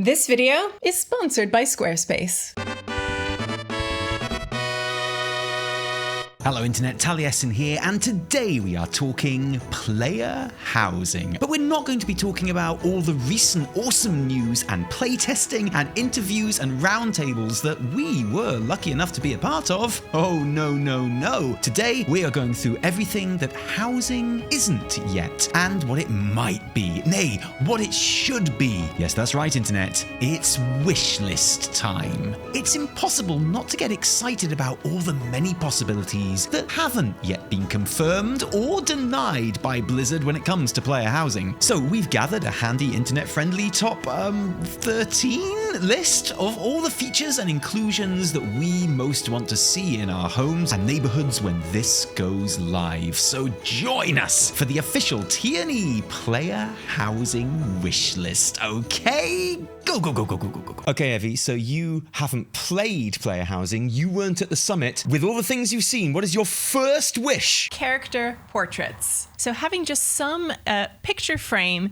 This video is sponsored by Squarespace. Hello Internet, Taliesin here, and today we are talking player housing. But we're not going to be talking about all the recent awesome news and playtesting and interviews and roundtables that we were lucky enough to be a part of. Oh no, no, no. Today we are going through everything that housing isn't yet, and what it might be, nay, what it should be. Yes, that's right Internet, it's wishlist time. It's impossible not to get excited about all the many possibilities that haven't yet been confirmed or denied by Blizzard when it comes to player housing. So we've gathered a handy internet-friendly top 13 list of all the features and inclusions that we most want to see in our homes and neighborhoods when this goes live. So join us for the official T&E player housing wish list, okay? Go, go, go, go, go, go, go. Okay, Evie, so you haven't played player housing, you weren't at the summit. With all the things you've seen, what is your first wish? Character portraits. So having just some picture frame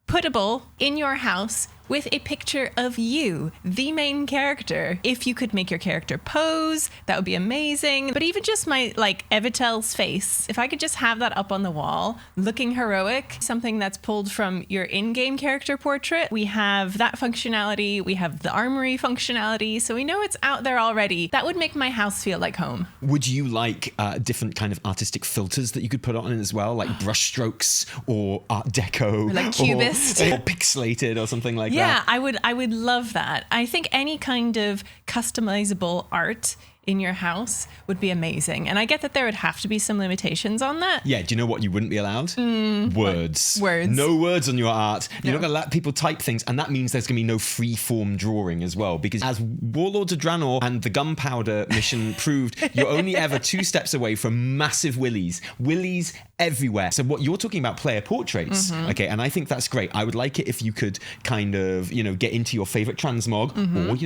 puttable in your house with a picture of you, the main character. If you could make your character pose, that would be amazing. But even just my, Evitel's face, if I could just have that up on the wall, looking heroic, something that's pulled from your in-game character portrait. We have that functionality, we have the armory functionality, so we know it's out there already. That would make my house feel like home. Would you like different kind of artistic filters that you could put on it as well, like brush strokes or Art Deco? Or like Cubist. Or pixelated or something like that. Yeah, I would love that. I think any kind of customizable art in your house would be amazing. And I get that there would have to be some limitations on that. Yeah, do you know what you wouldn't be allowed? Words. Words. No words on your art. You're not going to let people type things, and that means there's going to be no free-form drawing as well, because as Warlords of Draenor and the Gunpowder mission proved, you're only ever 2 steps away from massive willies. Willies everywhere. So what you're talking about, player portraits, okay, and I think that's great. I would like it if you could kind of, get into your favorite transmog,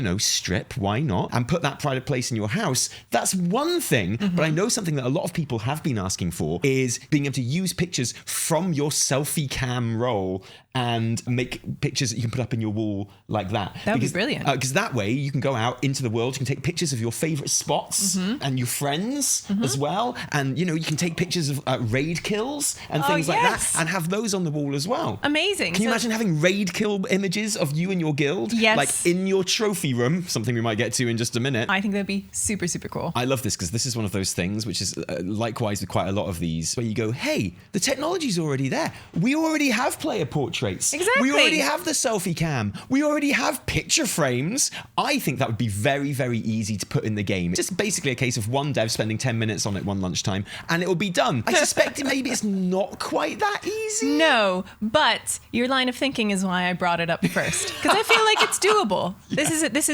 or, strip, why not, and put that pride of place in your house. That's one thing, but I know something that a lot of people have been asking for is being able to use pictures from your selfie cam roll and make pictures that you can put up in your wall like that. That would be brilliant. Because that way you can go out into the world, you can take pictures of your favorite spots and your friends as well. And, you can take pictures of raid kills and things like that and have those on the wall as well. Amazing. Can you imagine having raid kill images of you and your guild? Yes. Like in your trophy room, something we might get to in just a minute. I think that'd be super, super cool. I love this because this is one of those things which is likewise with quite a lot of these where you go, hey, the technology's already there. We already have player portraits. Exactly. We already have the selfie cam. We already have picture frames. I think that would be very, very easy to put in the game. It's just basically a case of one dev spending 10 minutes on it one lunchtime and it will be done. I suspect maybe it's not quite that easy. No, but your line of thinking is why I brought it up first, because I feel like it's doable. Yeah. This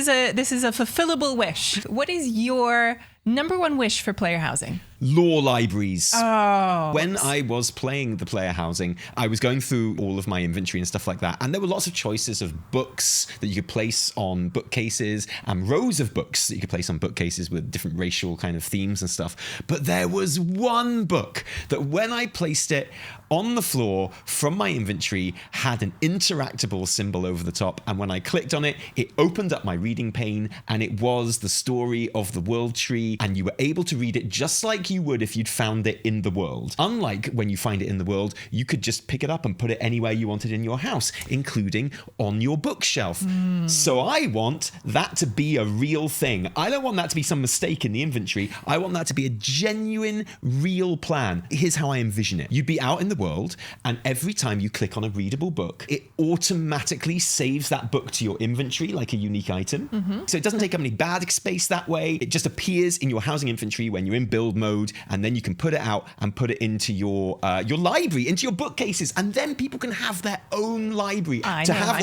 is a fulfillable wish. What is your number one wish for player housing? Lore libraries. Oh. When I was playing the player housing, I was going through all of my inventory and stuff like that, and there were lots of choices of books that you could place on bookcases and rows of books that you could place on bookcases with different racial kind of themes and stuff. But there was one book that when I placed it on the floor from my inventory had an interactable symbol over the top, and when I clicked on it, it opened up my reading pane, and it was the story of the world tree, and you were able to read it just like you would if you'd found it in the world. Unlike when you find it in the world, you could just pick it up and put it anywhere you wanted in your house, including on your bookshelf. So I want that to be a real thing. I don't want that to be some mistake in the inventory. I want that to be a genuine, real plan. Here's how I envision it. You'd be out in the world, and every time you click on a readable book, it automatically saves that book to your inventory like a unique item. So it doesn't take up any bad space that way. It just appears in your housing inventory when you're in build mode, and then you can put it out and put it into your library, into your bookcases, and then people can have their own library. To have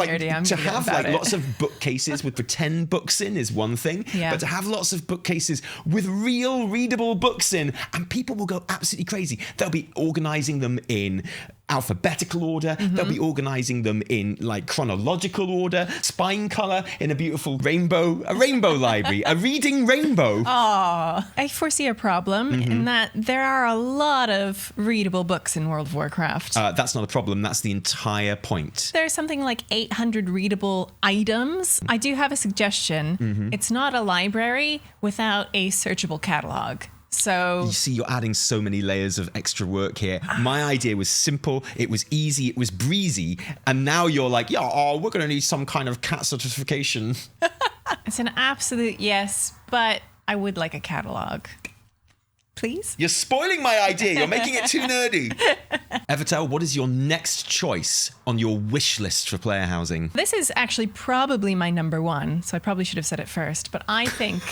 lots of bookcases with pretend books in is one thing, but to have lots of bookcases with real readable books in, and people will go absolutely crazy. They'll be organizing them in alphabetical order. They'll be organizing them in like chronological order, spine color in a beautiful rainbow library, a reading rainbow. I foresee a problem in that there are a lot of readable books in World of Warcraft. That's not a problem. That's the entire point. There's something like 800 readable items. I do have a suggestion. It's not a library without a searchable catalog. So you see, you're adding so many layers of extra work here. My idea was simple, it was easy, it was breezy, and now you're like, we're going to need some kind of cat certification. It's an absolute yes, but I would like a catalog. Please? You're spoiling my idea. You're making it too nerdy. Evitel, what is your next choice on your wish list for player housing? This is actually probably my number one, so I probably should have said it first, but I think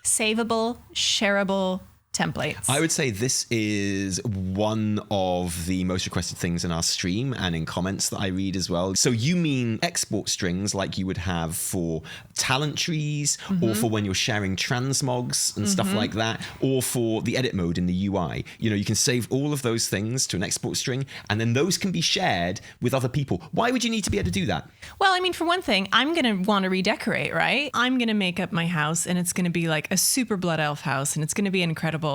savable, shareable templates. I would say this is one of the most requested things in our stream and in comments that I read as well. So you mean export strings like you would have for talent trees or for when you're sharing transmogs and stuff like that, or for the edit mode in the UI. You know, you can save all of those things to an export string and then those can be shared with other people. Why would you need to be able to do that? Well, I mean, for one thing, I'm going to want to redecorate, right? I'm going to make up my house and it's going to be like a super blood elf house and it's going to be incredible.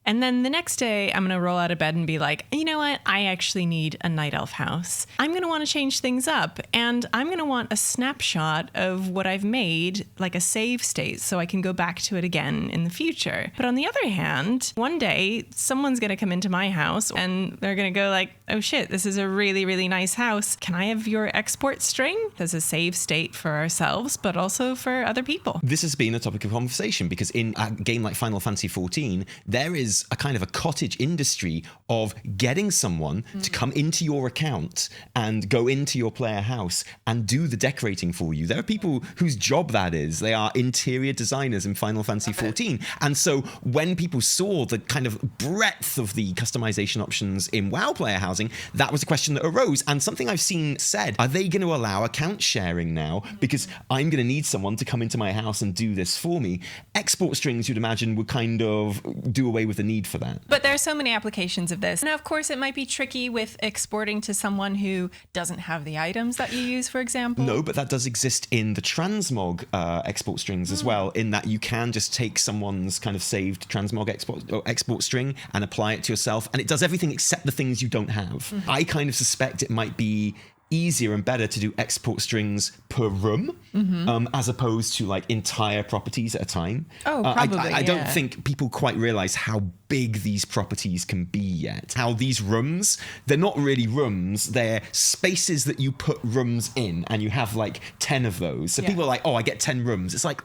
And then the next day, I'm going to roll out of bed and be like, you know what? I actually need a night elf house. I'm going to want to change things up. And I'm going to want a snapshot of what I've made, like a save state, so I can go back to it again in the future. But on the other hand, one day, someone's going to come into my house and they're going to go like, oh shit, this is a really, really nice house. Can I have your export string? There's a save state for ourselves, but also for other people. This has been a topic of conversation because in a game like Final Fantasy XIV, there is a kind of a cottage industry of getting someone to come into your account and go into your player house and do the decorating for you. There are people whose job that is. They are interior designers in Final Fantasy XIV. And so when people saw the kind of breadth of the customization options in WoW player housing, that was a question that arose. And something I've seen said, are they going to allow account sharing now? Because I'm going to need someone to come into my house and do this for me. Export strings, you'd imagine, would kind of do away with the need for that. But there are so many applications of this. Now, of course, it might be tricky with exporting to someone who doesn't have the items that you use, for example. No, but that does exist in the transmog export strings as well, in that you can just take someone's kind of saved transmog export string and apply it to yourself, and it does everything except the things you don't have. I kind of suspect it might be easier and better to do export strings per room as opposed to like entire properties at a time. I don't think people quite realize how big these properties can be yet. How these rooms, they're not really rooms, they're spaces that you put rooms in, and you have like 10 of those. So people are like, oh, I get 10 rooms. It's like,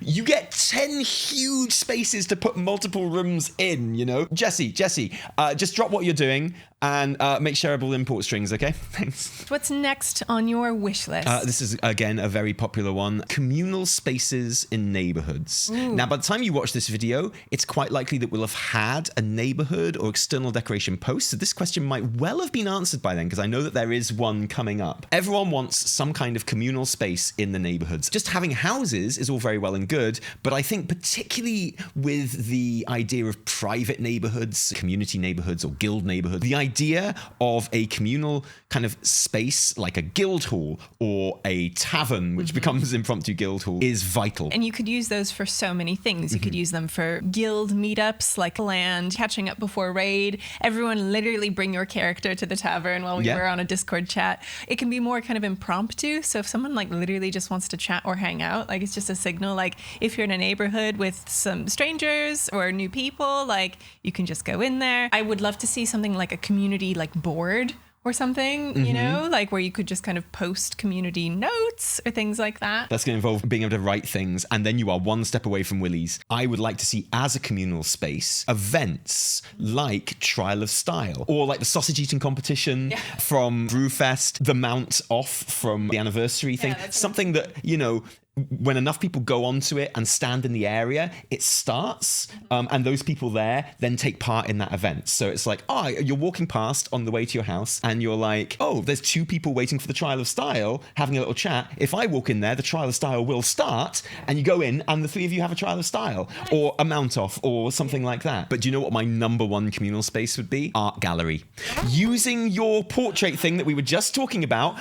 you get 10 huge spaces to put multiple rooms in, you know? Jesse, just drop what you're doing and make shareable import strings, okay? Thanks. What's next on your wish list? This is, again, a very popular one. Communal spaces in neighborhoods. Now, by the time you watch this video, it's quite likely that we'll have had a neighborhood or external decoration post. So this question might well have been answered by then, because I know that there is one coming up. Everyone wants some kind of communal space in the neighborhoods. Just having houses is all very well and good, but I think particularly with the idea of private neighborhoods, community neighborhoods, or guild neighborhoods, the idea of a communal kind of space like a guild hall or a tavern, which becomes impromptu guild hall, is vital. And you could use those for so many things. You could use them for guild meetups, like land, catching up before raid. Everyone literally bring your character to the tavern while we were on a Discord chat. It can be more kind of impromptu. So if someone like literally just wants to chat or hang out, like it's just a signal, like if you're in a neighborhood with some strangers or new people, like you can just go in there. I would love to see something like a community like board or something, you know, like where you could just kind of post community notes or things like that. That's going to involve being able to write things, and then you are one step away from Willy's. I would like to see, as a communal space, events like Trial of Style, or like the sausage eating competition from Brewfest, the mount off from the anniversary thing. Something that, you know, when enough people go onto it and stand in the area, it starts, and those people there then take part in that event. So it's like, oh, you're walking past on the way to your house and you're like, oh, there's 2 people waiting for the trial of style, having a little chat. If I walk in there, the trial of style will start, and you go in and the 3 of you have a trial of style, or a mount off, or something like that. But do you know what my number 1 communal space would be? Art gallery. Using your portrait thing that we were just talking about,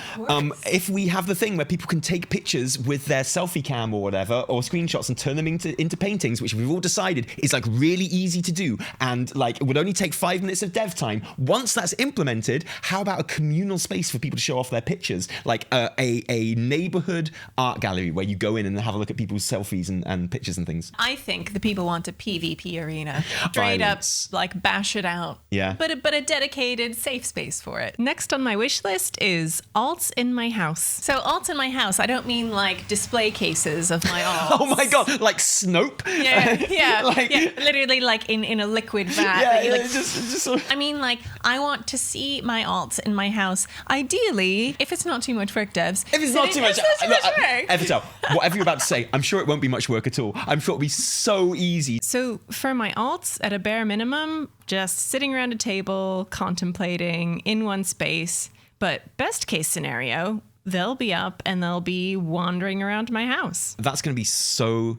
if we have the thing where people can take pictures with their selfie cam or whatever, or screenshots, and turn them into paintings, which we've all decided is like really easy to do, and like it would only take 5 minutes of dev time. Once that's implemented, how about a communal space for people to show off their pictures, like a neighborhood art gallery where you go in and have a look at people's selfies and pictures and things? I think the people want a PvP arena, straight Violence. up, like bash it out. Yeah. But a dedicated safe space for it. Next on my wish list is alts in my house. So alts in my house, I don't mean like display cases of my alts. Oh my god, like Snope. Yeah, Like- literally like in a liquid vat. Yeah, that you, like, just sort of- I mean, like, I want to see my alts in my house. Ideally, if it's not too much work, devs. If it's not too much, work. Evitel, whatever you're about to say, I'm sure it won't be much work at all. I'm sure it'll be so easy. So for my alts, at a bare minimum, just sitting around a table, contemplating in one space. But best case scenario, they'll be up and they'll be wandering around my house. That's going to be so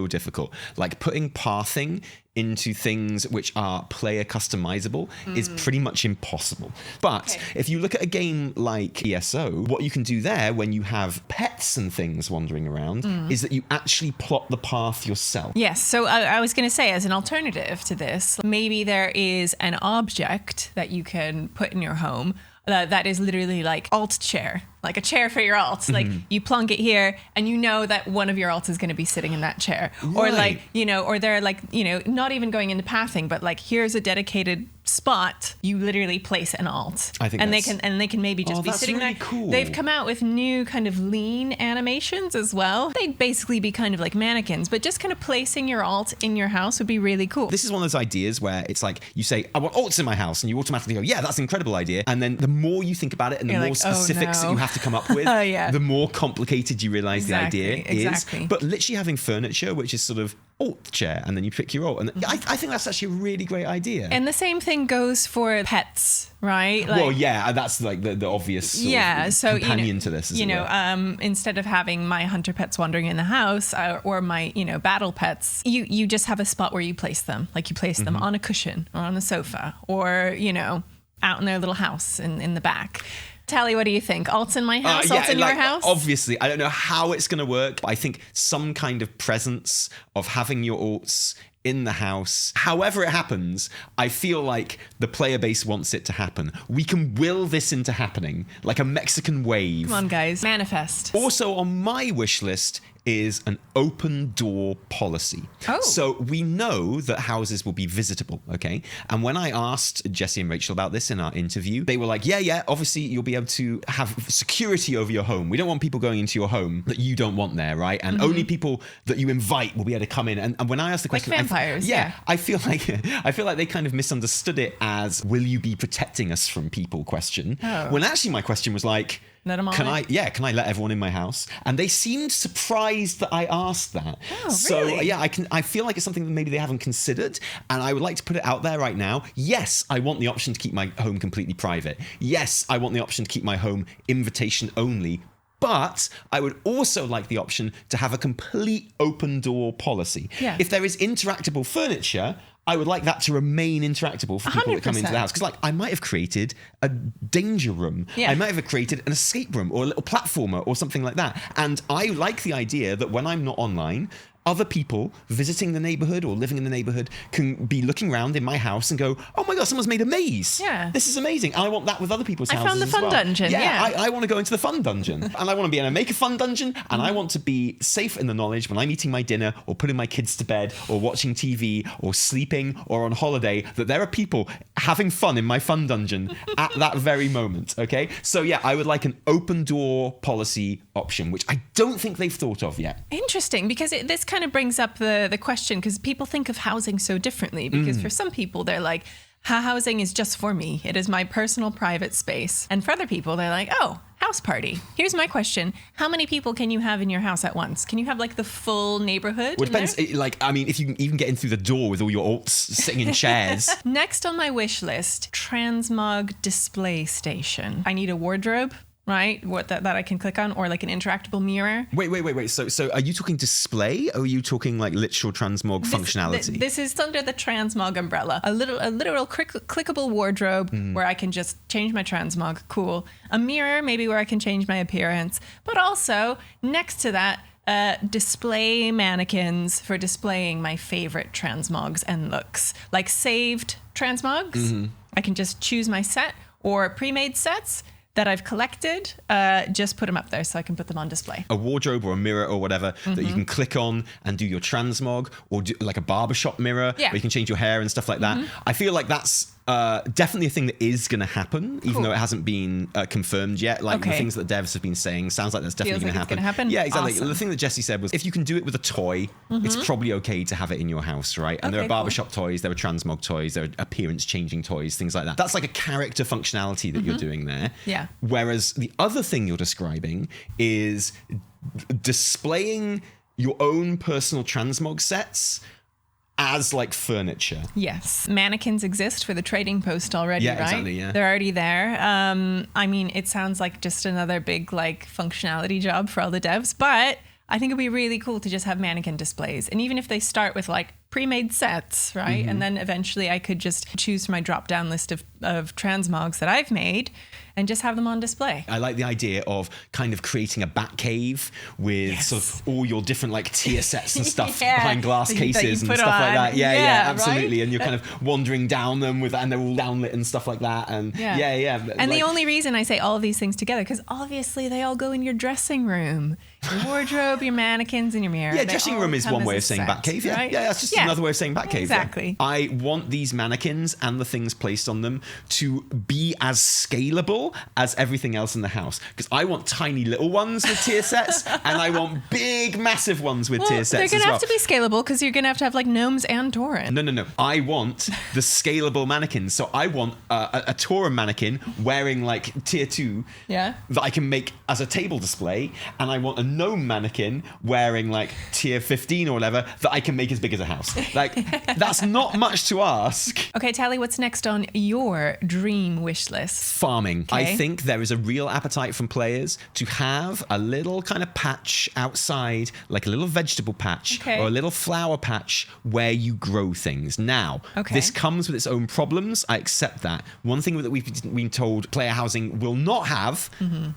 difficult. Like putting pathing into things which are player customizable is pretty much impossible. But if you look at a game like ESO, what you can do there when you have pets and things wandering around is that you actually plot the path yourself. Yes, so I was going to say, as an alternative to this, maybe there is an object that you can put in your home that is literally like alt chair, like a chair for your alt. Like you plonk it here and you know that one of your alts is going to be sitting in that chair. Or Right. like, or they're like, not even going into pathing, but like here's a dedicated spot, you literally place an alt. I think and that's- they can maybe just be that's sitting really there. cool. They've come out with new kind of lean animations as well. They'd basically be kind of like mannequins, but just kind of placing your alt in your house would be really cool. This is one of those ideas where it's like you say, I want alts in my house, and you automatically go, yeah, that's an incredible idea. And then the more you think about it and the You're more like, oh, specifics that no. you have to come up with, Yeah. the more complicated you realize the idea Exactly. is. But literally having furniture, which is sort of alt chair, and then you pick your alt. And I think that's actually a really great idea. And the same thing goes for pets, right? Like, well, yeah, that's like the obvious sort of so companion to this, as it were. Instead of having my hunter pets wandering in the house or my battle pets, you just have a spot where you place them. Like you place them on a cushion or on a sofa or out in their little house in the back. Tally, what do you think? Alts in my house? Alts in your house? Obviously, I don't know how it's going to work, but I think some kind of presence of having your alts in the house, however it happens, I feel like the player base wants it to happen. We can will this into happening, like a Mexican wave. Come on, guys. Manifest. Also on my wish list is an open door policy. Oh. So we know that houses will be visitable, okay? And when I asked Jesse and Rachel about this in our interview, they were like, yeah, obviously you'll be able to have security over your home. We don't want people going into your home that you don't want there, right? And only people that you invite will be able to come in. And when I asked the question... Like vampires, I feel like they kind of misunderstood it as, will you be protecting us from people question. Oh. When actually my question was like, Let 'em all can in? can I let everyone in my house? And they seemed surprised that I asked that. Oh, so really? yeah, I feel like it's something that maybe they haven't considered, and I would like to put it out there right now. Yes, I want the option to keep my home completely private. Yes, I want the option to keep my home invitation only. But I would also like the option to have a complete open door policy. Yeah. If there is interactable furniture, I would like that to remain interactable for people that come into the 100%. house. Because like I might have created a danger room. Yeah. I might have created an escape room or a little platformer or something like that. And I like the idea that when I'm not online, other people visiting the neighborhood or living in the neighborhood can be looking around in my house and go, oh my God, someone's made a maze. Yeah. This is amazing. And I want that with other people's I houses found the as fun well. dungeon, yeah. I want to go into the fun dungeon. And I want to be able to make a fun dungeon. And I want to be safe in the knowledge when I'm eating my dinner or putting my kids to bed or watching TV or sleeping or on holiday that there are people having fun in my fun dungeon at that very moment. Okay. So yeah, I would like an open door policy option, which I don't think they've thought of yet. Interesting, because this kind of brings up the question, because people think of housing so differently, because for some people they're like, housing is just for me. It is my personal private space. And for other people, they're like, oh, house party. Here's my question. How many people can you have in your house at once? Can you have like the full neighborhood? Well, it depends. If you can even get in through the door with all your alts sitting in chairs. Next on my wish list, Transmog Display Station. I need a wardrobe. Right, that I can click on, or like an interactable mirror. Wait. So are you talking display, or are you talking like literal transmog functionality? This is under the transmog umbrella. A literal clickable wardrobe where I can just change my transmog. Cool. A mirror, maybe where I can change my appearance. But also next to that, display mannequins for displaying my favorite transmogs and looks, like saved transmogs. I can just choose my set or pre-made sets that I've collected, just put them up there so I can put them on display. A wardrobe or a mirror or whatever that you can click on and do your transmog, or do like a barbershop mirror where you can change your hair and stuff like that. I feel like that's definitely a thing that is going to happen, even though it hasn't been confirmed yet. Like the things that devs have been saying sounds like that's definitely going to happen. Yeah, exactly. Awesome. The thing that Jesse said was, if you can do it with a toy, it's probably okay to have it in your house, right? And there are barbershop toys, there are transmog toys, there are appearance changing toys, things like that. That's like a character functionality that you're doing there. Yeah. Whereas the other thing you're describing is displaying your own personal transmog sets as like furniture. Yes. Mannequins exist for the trading post already, right? Exactly, yeah. They're already there. I mean, it sounds like just another big like functionality job for all the devs, but I think it'd be really cool to just have mannequin displays. And even if they start with like pre-made sets, right? And then eventually I could just choose from my drop-down list of transmogs that I've made and just have them on display. I like the idea of kind of creating a bat cave with sort of all your different like tier sets and stuff behind glass cases and stuff like that. Yeah, absolutely. Right? And you're kind of wandering down them and they're all downlit and stuff like that. And And the only reason I say all of these things together, because obviously they all go in your dressing room. Your wardrobe, your mannequins, and your mirror. Yeah, dressing room is one way of saying bat cave. Right? Yeah, that's just another way of saying bat cave. Exactly. Yeah. I want these mannequins and the things placed on them to be as scalable as everything else in the house. Because I want tiny little ones with tier sets, and I want big, massive ones with tier sets. They're going to have to be scalable because you're going to have like gnomes and Tauren. No. I want the scalable mannequins. So I want a Tauren mannequin wearing like tier 2 that I can make as a table display, and I want a gnome mannequin wearing like tier 15 or whatever that I can make as big as a house. Like, that's not much to ask. Okay, Tally, what's next on your dream wish list? Farming. Okay. I think there is a real appetite from players to have a little kind of patch outside, like a little vegetable patch or a little flower patch where you grow things. Now, this comes with its own problems. I accept that. One thing that we've been told player housing will not have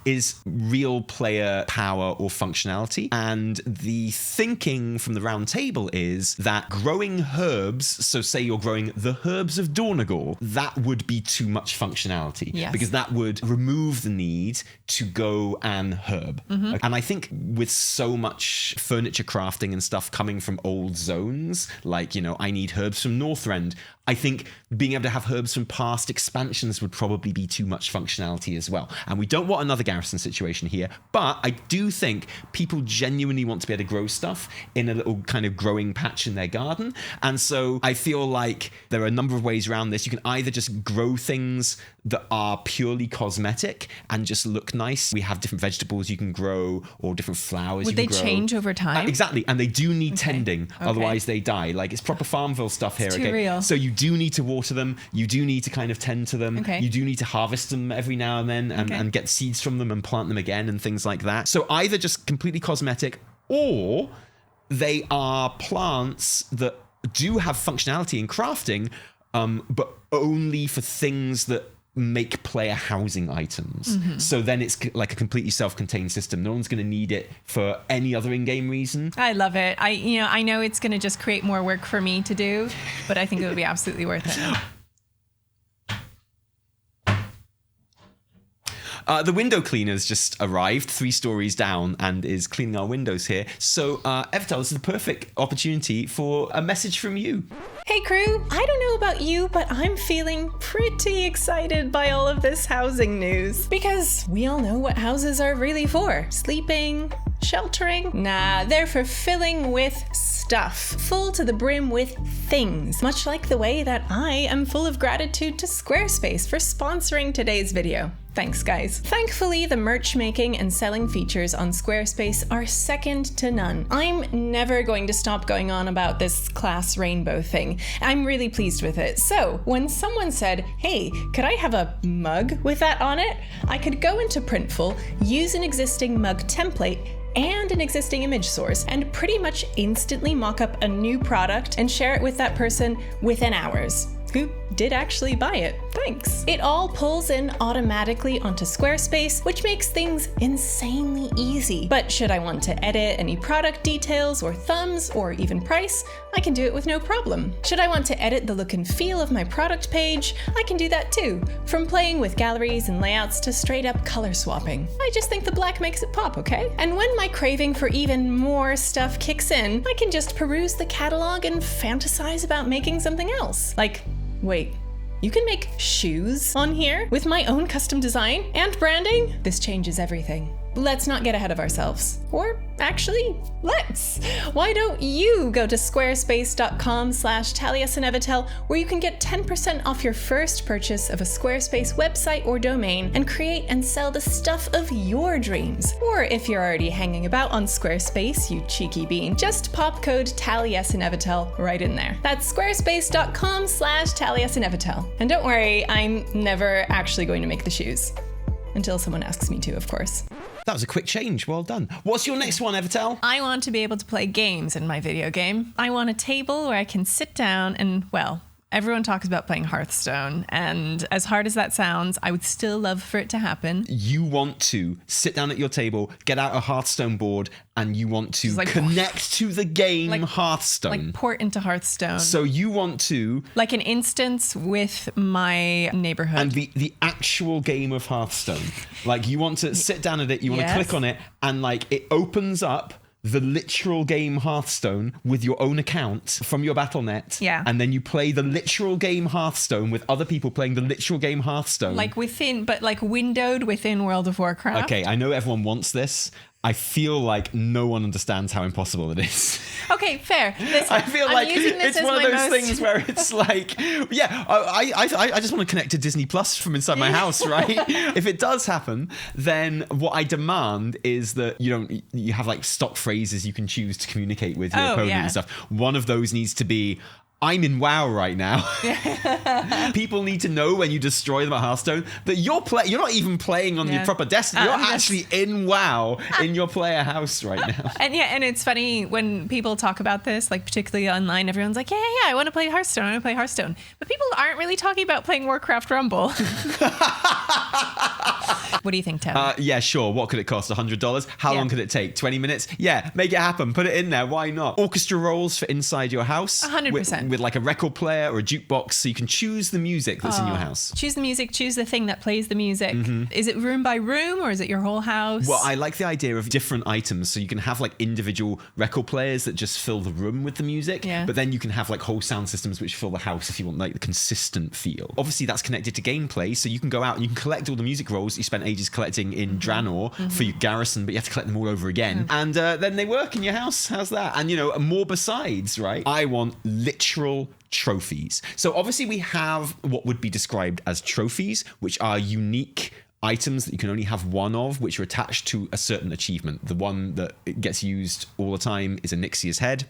is real player power or functionality. And the thinking from the round table is that growing herbs, so say you're growing the herbs of Dornagor, that would be too much functionality because that would remove the need to go and herb. And I think with so much furniture crafting and stuff coming from old zones, like, you know, I need herbs from Northrend, I think being able to have herbs from past expansions would probably be too much functionality as well. And we don't want another garrison situation here, but I do think people genuinely want to be able to grow stuff in a little kind of growing patch in their garden. And so I feel like there are a number of ways around this. You can either just grow things that are purely cosmetic and just look nice. We have different vegetables you can grow or different flowers you can grow. Would they change over time? Exactly. And they do need tending, otherwise they die. Like, it's proper Farmville stuff here. It's too real. So you do need to water them. You do need to kind of tend to them. You do need to harvest them every now and then and get seeds from them and plant them again and things like that. So either just completely cosmetic, or they are plants that do have functionality in crafting, but only for things that make player housing items. So then it's like a completely self-contained system. No one's going to need it for any other in-game reason. I love it. I know it's going to just create more work for me to do, but I think it would be absolutely worth it. The window cleaner's just arrived 3 stories down and is cleaning our windows here. So, Evitel, this is the perfect opportunity for a message from you. Hey crew, I don't know about you, but I'm feeling pretty excited by all of this housing news. Because we all know what houses are really for. Sleeping, sheltering. Nah, they're for filling with stuff. Full to the brim with things. Much like the way that I am full of gratitude to Squarespace for sponsoring today's video. Thanks, guys. Thankfully, the merch making and selling features on Squarespace are second to none. I'm never going to stop going on about this class rainbow thing. I'm really pleased with it. So, when someone said, hey, could I have a mug with that on it? I could go into Printful, use an existing mug template, and an existing image source, and pretty much instantly mock up a new product and share it with that person within hours. Who did actually buy it. Thanks. It all pulls in automatically onto Squarespace, which makes things insanely easy. But should I want to edit any product details or thumbs or even price, I can do it with no problem. Should I want to edit the look and feel of my product page, I can do that too. From playing with galleries and layouts to straight up color swapping. I just think the black makes it pop, okay? And when my craving for even more stuff kicks in, I can just peruse the catalog and fantasize about making something else. Like, wait, you can make shoes on here with my own custom design and branding? This changes everything. Let's not get ahead of ourselves. Or actually, let's. Why don't you go to squarespace.com/Taliesin and Evitel, where you can get 10% off your first purchase of a Squarespace website or domain and create and sell the stuff of your dreams. Or if you're already hanging about on Squarespace, you cheeky bean, just pop code Taliesin and Evitel right in there. That's squarespace.com/Taliesin and Evitel. And don't worry, I'm never actually going to make the shoes. Until someone asks me to, of course. That was a quick change. Well done. What's your next one, Evitel? I want to be able to play games in my video game. I want a table where I can sit down and, well, everyone talks about playing Hearthstone, and as hard as that sounds, I would still love for it to happen. You want to sit down at your table, get out a Hearthstone board, and you want to connect to the game Hearthstone. Like port into Hearthstone. So you want to... like an instance with my neighborhood. And the actual game of Hearthstone. Like you want to sit down at it, you want to click on it, and like it opens up the literal game Hearthstone with your own account from your Battle.net. Yeah. And then you play the literal game Hearthstone with other people playing the literal game Hearthstone. Like within, but like windowed within World of Warcraft. Okay, I know everyone wants this. I feel like no one understands how impossible it is. Okay, fair. Listen, I feel like it's one of those things where it's like, yeah, I just want to connect to Disney Plus from inside my house, right? If it does happen, then what I demand is that you have like stock phrases you can choose to communicate with your opponent and stuff. One of those needs to be, I'm in WoW right now. People need to know when you destroy them at Hearthstone that you're not even playing on your proper Destiny. You're actually in WoW in your player house right now. And it's funny when people talk about this, like particularly online, everyone's like, yeah, I want to play Hearthstone. I want to play Hearthstone. But people aren't really talking about playing Warcraft Rumble. What do you think, Tim? Yeah, sure. What could it cost? $100? How long could it take? 20 minutes? Yeah, make it happen. Put it in there. Why not? Orchestra Rolls for inside your house. 100%. With like a record player or a jukebox, so you can choose the music that's in your house. Choose the music, choose the thing that plays the music. Mm-hmm. Is it room by room or is it your whole house? Well, I like the idea of different items, so you can have like individual record players that just fill the room with the music, but then you can have like whole sound systems which fill the house if you want like the consistent feel. Obviously that's connected to gameplay, so you can go out and you can collect all the music rolls you spent ages collecting in Draenor for your garrison, but you have to collect them all over again. And then they work in your house. How's that? And more besides, right? I want literal trophies. So obviously we have what would be described as trophies, which are unique items that you can only have one of, which are attached to a certain achievement. The one that gets used all the time is Onyxia's head.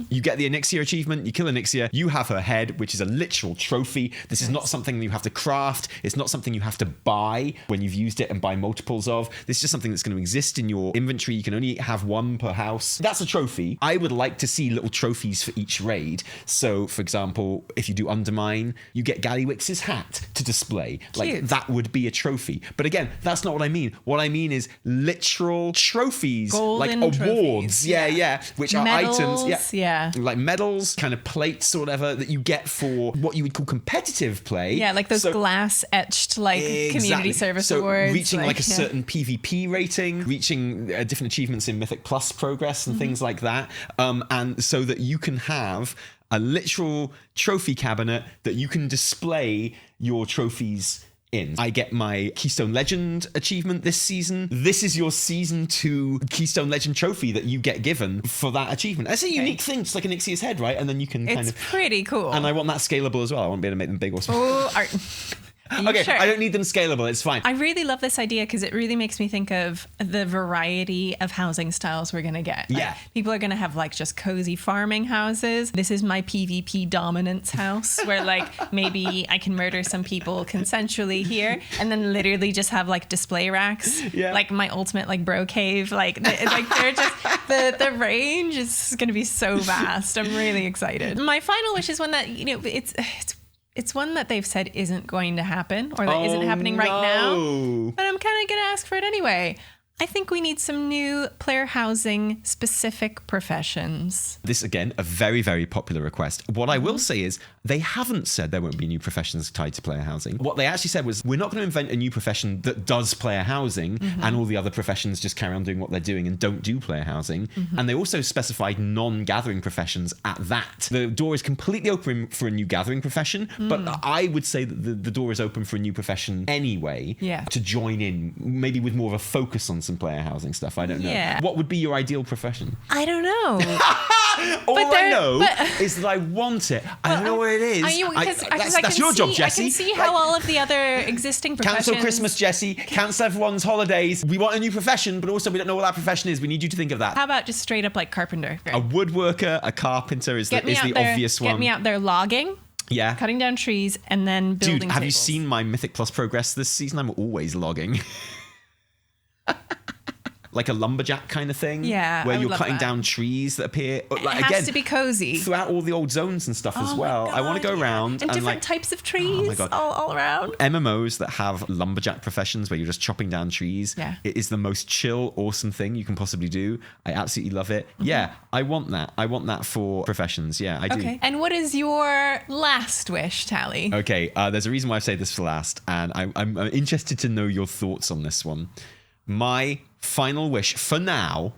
You get the Onyxia achievement, you kill Onyxia, you have her head, which is a literal trophy. This is not something you have to craft. It's not something you have to buy when you've used it and buy multiples of. This is just something that's going to exist in your inventory. You can only have one per house. That's a trophy. I would like to see little trophies for each raid. So, for example, if you do Undermine, you get Gallywix's hat to display. Like, that would be a trophy. But again, that's not what I mean. What I mean is literal trophies. Golden like trophies. awards. Yeah. Which medals, are items. Yeah. Like medals, kind of plates or whatever that you get for what you would call competitive play. Yeah, like those glass etched community service awards. Reaching like a certain PvP rating, reaching different achievements in Mythic Plus progress and things like that. And so that you can have a literal trophy cabinet that you can display your trophies in. I get my Keystone Legend achievement this season. This is your season 2 Keystone Legend trophy that you get given for that achievement. That's a unique thing, just like an Onyxia's head, right? And then you can it's pretty cool. And I want that scalable as well. I want to be able to make them big or small. Okay, sure? I don't need them scalable. It's fine. I really love this idea because it really makes me think of the variety of housing styles we're going to get. Yeah. People are going to have like just cozy farming houses. This is my PvP dominance house where like maybe I can murder some people consensually here and then literally just have like display racks. Yeah. Like my ultimate like bro cave. Like they're just, the range is going to be so vast. I'm really excited. My final wish is one that, you know, it's one that they've said isn't going to happen or that isn't happening right now. But I'm kind of going to ask for it anyway. I think we need some new player housing specific professions. This, again, a very, very popular request. What I will say is they haven't said there won't be new professions tied to player housing. What they actually said was, we're not going to invent a new profession that does player housing and all the other professions just carry on doing what they're doing and don't do player housing. And they also specified non-gathering professions at that. The door is completely open for a new gathering profession, but I would say that the door is open for a new profession anyway to join in, maybe with more of a focus on some player housing stuff. I don't know. Yeah. What would be your ideal profession? I don't know. All I know is that I want it. I don't know what it is. That's your job, Jesse. I can see how all of the other existing professions... Cancel Christmas, Jesse. Cancel everyone's holidays. We want a new profession, but also we don't know what that profession is. We need you to think of that. How about just straight up like carpenter? A woodworker, a carpenter is the obvious one. Get me out there logging. Yeah. Cutting down trees and then building Dude, have you tables. seen my Mythic Plus progress this season? I'm always logging. Like a lumberjack kind of thing. Yeah, where I would you're love cutting that. down trees that appear. Like, It has again, to be cozy. throughout all the old zones and stuff as Oh well. my I want to God, go around and different like, types of trees my God. all around. MMOs that have lumberjack professions where you're just chopping down trees. Yeah. It is the most chill, awesome thing you can possibly do. I absolutely love it. Yeah, I want that. I want that for professions. Yeah, I do. Okay. And what is your last wish, Tally? Okay, there's a reason why I say this for last, and I'm interested to know your thoughts on this one. My final wish for now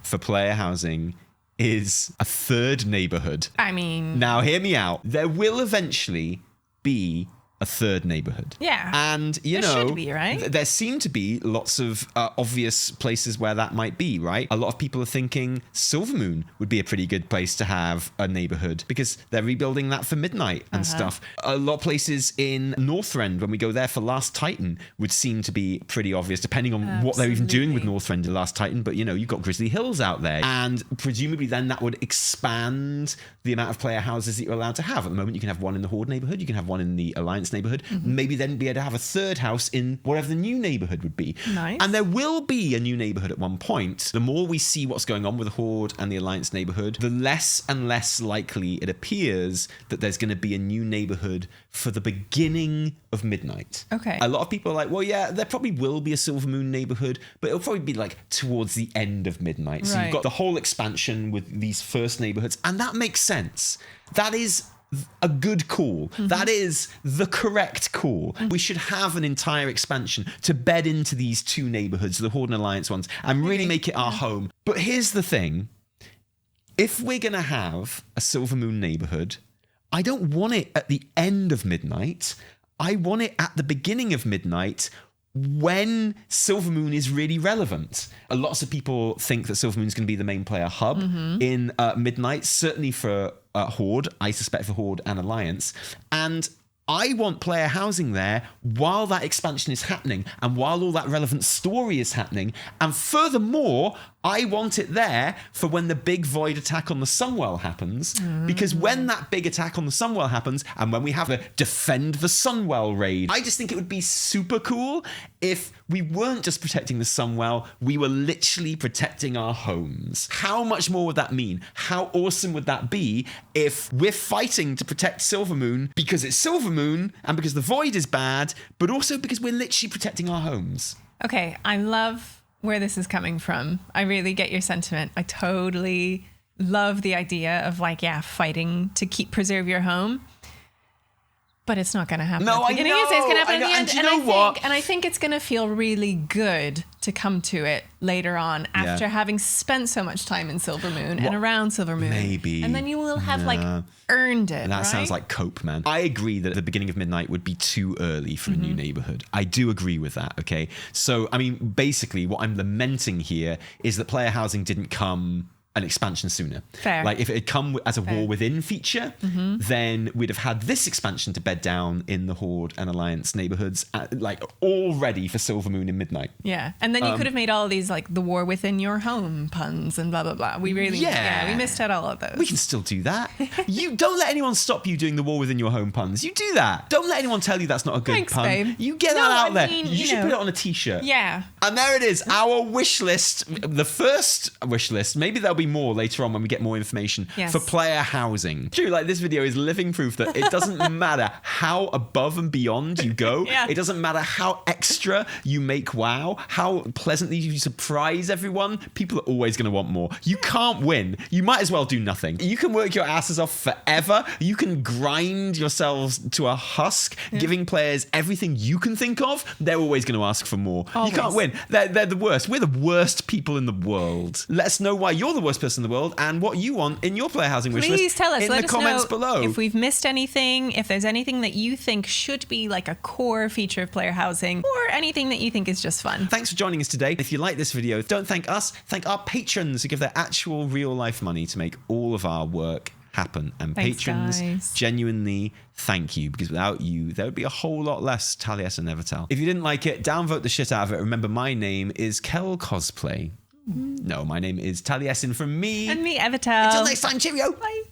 for player housing is a third neighborhood. I mean... Now, hear me out. There will eventually be a third neighborhood. Yeah. And, you There know, should be, right? There seem to be lots of obvious places where that might be, right? A lot of people are thinking Silvermoon would be a pretty good place to have a neighborhood because they're rebuilding that for Midnight and stuff. A lot of places in Northrend, when we go there for Last Titan, would seem to be pretty obvious, depending on what they're even doing with Northrend and Last Titan. But, you know, you've got Grizzly Hills out there. And presumably then that would expand the amount of player houses that you're allowed to have. At the moment, you can have one in the Horde neighborhood. You can have one in the Alliance neighborhood. Maybe then be able to have a third house in whatever the new neighborhood would be. Nice. And there will be a new neighborhood at one point. The more we see what's going on with the Horde and the Alliance neighborhood, the less and less likely it appears that there's going to be a new neighborhood for the beginning of Midnight. Okay. A lot of people are like, well, yeah, there probably will be a Silvermoon neighborhood, but it'll probably be like towards the end of Midnight. So you've got the whole expansion with these first neighborhoods, and that makes sense. That is a good call. That is the correct call. We should have an entire expansion to bed into these two neighborhoods, the Horde and Alliance ones, and really make it our home. But here's the thing. If we're going to have a Silvermoon neighborhood, I don't want it at the end of Midnight. I want it at the beginning of Midnight when Silvermoon is really relevant. Lots of people think that Silvermoon is going to be the main player hub in Midnight, certainly for Horde, I suspect for Horde and Alliance. And I want player housing there while that expansion is happening and while all that relevant story is happening. And furthermore, I want it there for when the big void attack on the Sunwell happens. Because when that big attack on the Sunwell happens and when we have a defend the Sunwell raid, I just think it would be super cool if we weren't just protecting the Sunwell, we were literally protecting our homes. How much more would that mean? How awesome would that be if we're fighting to protect Silvermoon because it's Silvermoon and because the void is bad, but also because we're literally protecting our homes? Okay, I love where this is coming from. I really get your sentiment. I totally love the idea of like, fighting to preserve your home. But it's not going to happen. No, at the beginning. It's going to happen at the end. And you know what? I think it's going to feel really good to come to it later on after having spent so much time in Silvermoon and around Silvermoon. Maybe. And then you will have earned it. And that right? sounds like cope, man. I agree that the beginning of Midnight would be too early for a new neighborhood. I do agree with that, okay? So, I mean, basically what I'm lamenting here is that player housing didn't come an expansion sooner. Fair. Like if it had come as a War Within feature, then we'd have had this expansion to bed down in the Horde and Alliance neighborhoods, like all ready for Silver Moon and Midnight. Yeah. And then you could have made all of these like the war within your home puns and blah, blah, blah. We really, we missed out all of those. We can still do that. You don't let anyone stop you doing the War Within your home puns. You do that. Don't let anyone tell you that's not a good Thanks, pun. babe. You get that out there. You should put it on a t-shirt. Yeah. And there it is, our wish list, the first wish list. Maybe there'll be more later on when we get more information for player housing. True, like this video is living proof that it doesn't matter how above and beyond you go. It doesn't matter how extra you make WoW, how pleasantly you surprise everyone. People are always going to want more. You can't win. You might as well do nothing. You can work your asses off forever. You can grind yourselves to a husk, giving players everything you can think of. They're always going to ask for more. Always. You can't win. They're the worst. We're the worst people in the world. Let us know why you're the worst person in the world and what you want in your player housing wish list. Please tell us. In Let the us comments know below. if we've missed anything, if there's anything that you think should be like a core feature of player housing, or anything that you think is just fun. Thanks for joining us today. If you like this video, don't thank us, thank our patrons who give their actual real life money to make all of our work happen. And Thanks, patrons, guys. Genuinely thank you, because without you there would be a whole lot less Taliesin and Evitel. If you didn't like it, downvote the shit out of it. Remember, my name is Kel Cosplay. No, my name is Taliesin from me. And me, Evitel. Until next time, cheerio. Bye.